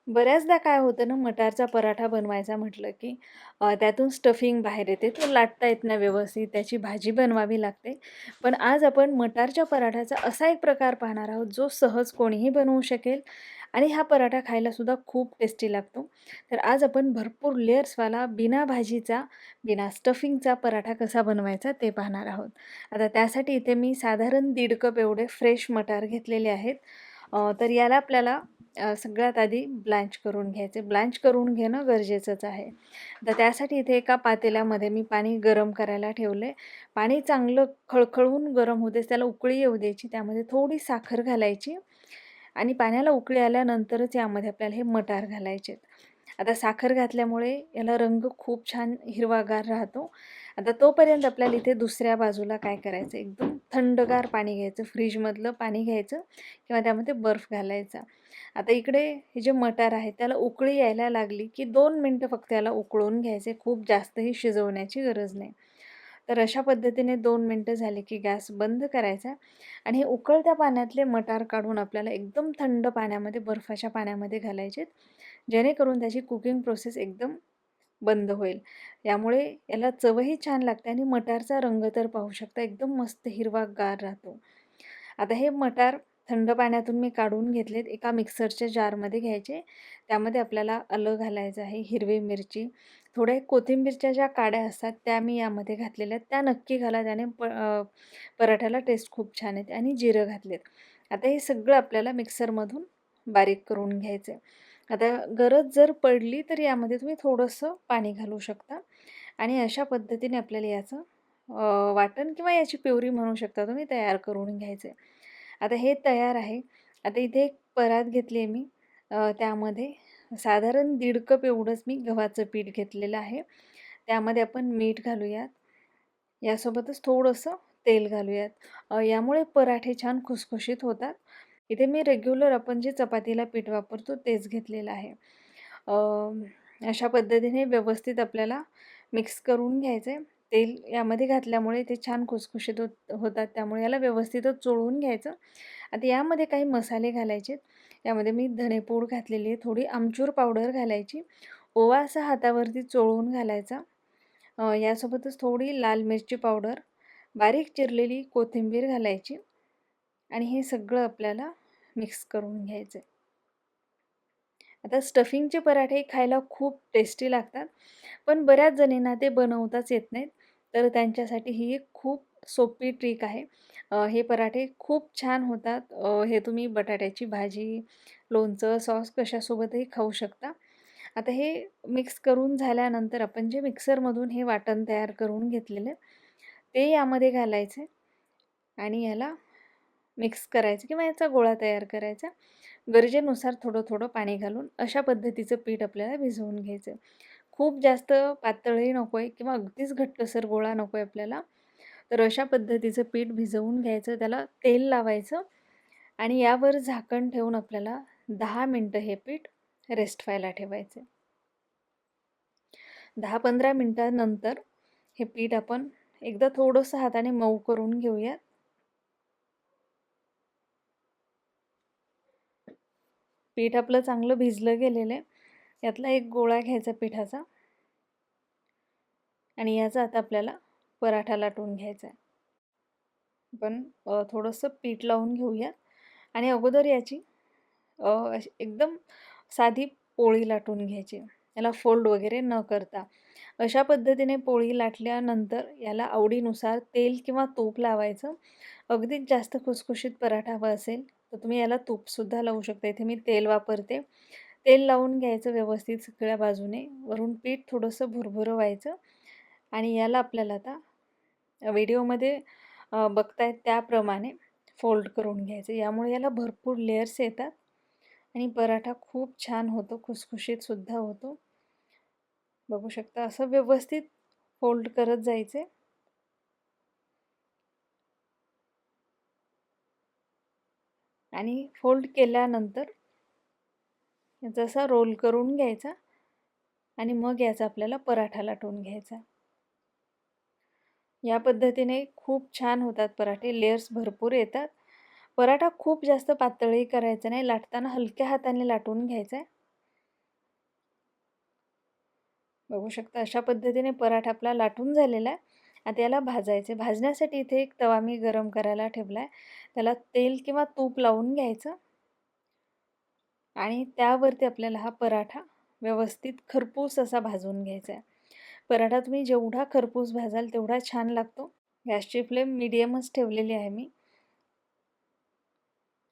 बऱ्याचदा काय होतं ना, मटारचा पराठा बनवायचा म्हटलं की त्यातून स्टफिंग बाहेर येते. तो लाटता येत नाही व्यवस्थित, त्याची भाजी बनवावी लागते. पण आज आपण मटारच्या पराठ्याचा असा एक प्रकार पाहणार आहोत, जो सहज कोणीही बनवू शकेल आणि हा पराठा खायलासुद्धा खूप टेस्टी लागतो. तर आज आपण भरपूर लेयर्सवाला बिना भाजीचा, बिना स्टफिंगचा पराठा कसा बनवायचा ते पाहणार आहोत. आता त्यासाठी इथे मी साधारण 1.5 कप एवढे फ्रेश मटार घेतलेले आहेत. तर याला आपल्याला सगळ्यात आधी ब्लँच करून घ्यायचे. ब्लँच करून घेणं गरजेचंच आहे. तर त्यासाठी इथे एका पातेल्यामध्ये मी पाणी गरम करायला ठेवले. पाणी चांगलं खळखळून गरम होऊ त्याला उकळी येऊ द्यायची. त्यामध्ये थोडी साखर घालायची आणि पाण्याला उकळी आल्यानंतरच यामध्ये आपल्याला हे मटार घालायचे. आता साखर घातल्यामुळे याला रंग खूप छान हिरवागार राहतो. आता तोपर्यंत आपल्याला इथे दुसऱ्या बाजूला काय करायचं, एकदम थंडगार पाणी घ्यायचं, फ्रीजमधलं पाणी घ्यायचं किंवा त्यामध्ये बर्फ घालायचा. आता इकडे हे जे मटार आहे त्याला उकळी यायला लागली की 2 मिनटं फक्त याला उकळून घ्यायचे, खूप जास्तही शिजवण्याची गरज नाही. तर अशा पद्धतीने 2 मिनटं झाले की गॅस बंद करायचा आणि हे उकळत्या पाण्यातले मटार काढून आपल्याला एकदम थंड पाण्यामध्ये, बर्फाच्या पाण्यामध्ये घालायचे, जेणेकरून त्याची कुकिंग प्रोसेस एकदम बंद होईल. यामुळे याला चवही छान लागते आणि मटारचा रंग तर पाहू शकता, एकदम मस्त हिरवागार राहतो. आता हे मटार थंड पाण्यातून मी काढून घेतलेत. एका मिक्सरच्या जारमध्ये घ्यायचे. त्यामध्ये आपल्याला आलं घालायचं आहे, हिरवी मिरची, थोड्या कोथिंबीरच्या ज्या काड्या असतात त्या मी यामध्ये घातलेल्या आहेत. त्या नक्की घाला, त्याने पराठ्याला टेस्ट खूप छान येते, आणि जिरं घातलेत. आता हे सगळं आपल्याला मिक्सरमधून बारीक करून घ्यायचं आहे. आता गरज जर पडली तर यामध्ये तुम्ही थोडंसं पाणी घालू शकता आणि अशा पद्धतीने आपल्याला याचं वाटण किंवा याची प्युरी म्हणू शकता तुम्ही, तयार करून घ्यायचं आहे. आता हे तयार आहे. आता इथे एक परात घेतली आहे मी. त्यामध्ये साधारण 1.5 कप एवढंच मी गव्हाचं पीठ घेतलेलं आहे. त्यामध्ये आपण मीठ घालूयात. यासोबतच थोडंसं तेल घालूयात. यामुळे पराठे छान खुसखुशीत होतात. इथे मी रेग्युलर आपण जे चपातीला पीठ वापरतो तेच घेतलेलं आहे. अशा पद्धतीने व्यवस्थित आपल्याला मिक्स करून घ्यायचं आहे. तेल यामध्ये घातल्यामुळे ते छान खुसखुशीत होतात, त्यामुळे याला व्यवस्थितच चोळून घ्यायचं. आता यामध्ये काही मसाले घालायचे. यामध्ये मी धनेपूड घातलेली आहे, थोडी आमचूर पावडर घालायची, ओवा असा हातावरती चोळून घालायचा. यासोबतच थोडी लाल मिरची पावडर, बारीक चिरलेली कोथिंबीर घालायची आणि हे सगळं आपल्याला मिक्स करून घ्यायचं आहे. आता स्टफिंगचे पराठे खायला खूप टेस्टी लागतात, पण बऱ्याच जणींना ते बनवताच येत नाहीत. तर त्यांच्यासाठी ही एक खूप सोपी ट्रिक आहे. हे पराठे खूप छान होतात. हे तुम्ही बटाट्याची भाजी, लोणचं, सॉस कशासोबतही खाऊ शकता. आता हे मिक्स करून झाल्यानंतर आपण जे मिक्सरमधून हे वाटण तयार करून घेतलेलं ते यामध्ये घालायचे आणि याला मिक्स करायचं किंवा याचा गोळा तयार करायचा. गरजेनुसार थोडं-थोडं पाणी घालून अशा पद्धतीचं पीठ आपल्याला भिजवून घ्यायचं. खूप जास्त पातळही नको आहे किंवा अगदीच घट्टसर गोळा नको आहे आपल्याला. तर अशा पद्धतीचं पीठ भिजवून घ्यायचं, त्याला तेल लावायचं आणि यावर झाकण ठेवून आपल्याला 10 मिनटं हे पीठ रेस्ट व्हायला ठेवायचं. 10-15 मिनटानंतर हे पीठ आपण एकदा थोडंसं हाताने मऊ करून घेऊयात. पीठ आपलं चांगलं भिजलं गेलेलं आहे. यातला एक गोळा घ्यायचा पिठाचा आणि याचा आता आपल्याला पराठा लाटून घ्यायचा आहे. आपण थोडंसं पीठ लावून घेऊयात आणि अगोदर याची अशी एकदम साधी पोळी लाटून घ्यायची. याला फोल्ड वगैरे न करता. अशा पद्धतीने पोळी लाटल्यानंतर याला आवडीनुसार तेल किंवा तूप लावायचं. अगदीच जास्त खुसखुशीत पराठा हवा असेल तर तुम्ही याला तूपसुद्धा लावू शकता. इथे मी तेल वापरते. तेल लावून घ्यायचं व्यवस्थित सगळ्या बाजूने. वरून पीठ थोडंसं भुरभुरं व्हायचं आणि याला आपल्याला आता व्हिडिओमध्ये बघतायत त्याप्रमाणे फोल्ड करून घ्यायचं. यामुळे याला भरपूर लेयर्स येतात आणि पराठा खूप छान होतो, खुसखुशीतसुद्धा होतो. बघू शकता असं व्यवस्थित फोल्ड करत जायचे आणि फोल्ड केल्यानंतर याचा असा रोल करून घ्यायचा आणि मग याचा आपल्याला पराठा लाटून घ्यायचा. या पद्धतीने खूप छान होतात पराठे, लेयर्स भरपूर येतात. पराठा खूप जास्त पातळही करायचा नाही, लाटताना हलक्या हाताने लाटून घ्यायचा आहे बघू शकता अशा पद्धतीने पराठा आपला लाटून झालेला आहे. आता याला भाजायचे. भाजण्यासाठी इथे एक तवा मी गरम करायला ठेवला आहे. त्याला तेल किंवा तूप लावून घ्यायचं आणि त्यावरती आपल्याला हा पराठा व्यवस्थित खरपूस असा भाजून घ्यायचा आहे. पराठा तुम्ही जेवढा खरपूस भाजाल तेवढा छान लागतो. गॅसची फ्लेम मीडियमच ठेवलेली आहे मी.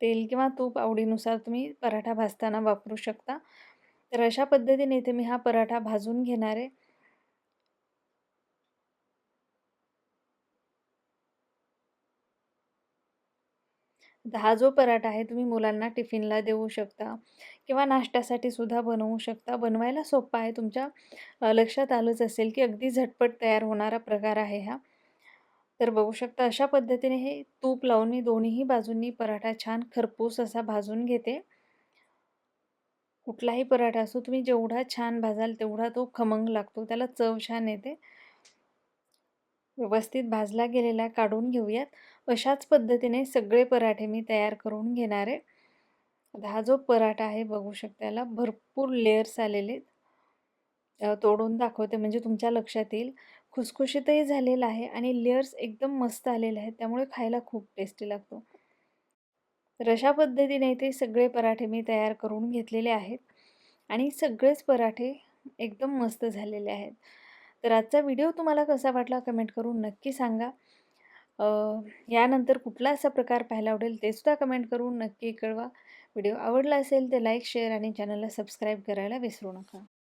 तेल किंवा तूप आवडीनुसार तुम्ही पराठा भाजताना वापरू शकता. तर अशा पद्धतीने इथे मी हा पराठा भाजून घेणार आहे. आता हा जो पराठा आहे तुम्ही मुलांना टिफिनला देऊ शकता किंवा नाश्त्यासाठी सुद्धा बनवू शकता. बनवायला सोपा आहे. तुमच्या लक्षात आलंच असेल की अगदी झटपट तयार होणारा प्रकार आहे हा. तर बघू शकता अशा पद्धतीने हे तूप लावून मी दोन्हीही बाजूंनी पराठा छान खरपूस असा भाजून घेते. कुठलाही पराठा असो तुम्ही जेवढा छान भाजाल तेवढा तो खमंग लागतो. त्याला चव छान येते. व्यवस्थित भाजला गेलेला काढून घेऊयात. अशाच पद्धतीने सगळे पराठे मी तयार करून घेणार आहे. आता हा जो पराठा आहे बघू शकता याला भरपूर लेयर्स आलेले तोडून दाखवते म्हणजे तुमच्या लक्षात येईल. खुसखुशीतही झालेला आहे आणि लेयर्स एकदम मस्त आलेले आहेत. त्यामुळे खायला खूप टेस्टी लागतो. तर अशा पद्धतीने ते सगळे पराठे मी तयार करून घेतलेले आहेत आणि सगळेच पराठे एकदम मस्त झालेले आहेत. तर आजचा व्हिडिओ तुम्हाला कसा वाटला कमेंट करून नक्की सांगा. अ, यानंतर कुठला असा प्रकार पाहायला आवडेल ते सुद्धा कमेंट करून नक्की कळवा. व्हिडिओ आवडला असेल तर लाईक, शेअर आणि चॅनलला सबस्क्राईब करायला विसरू नका.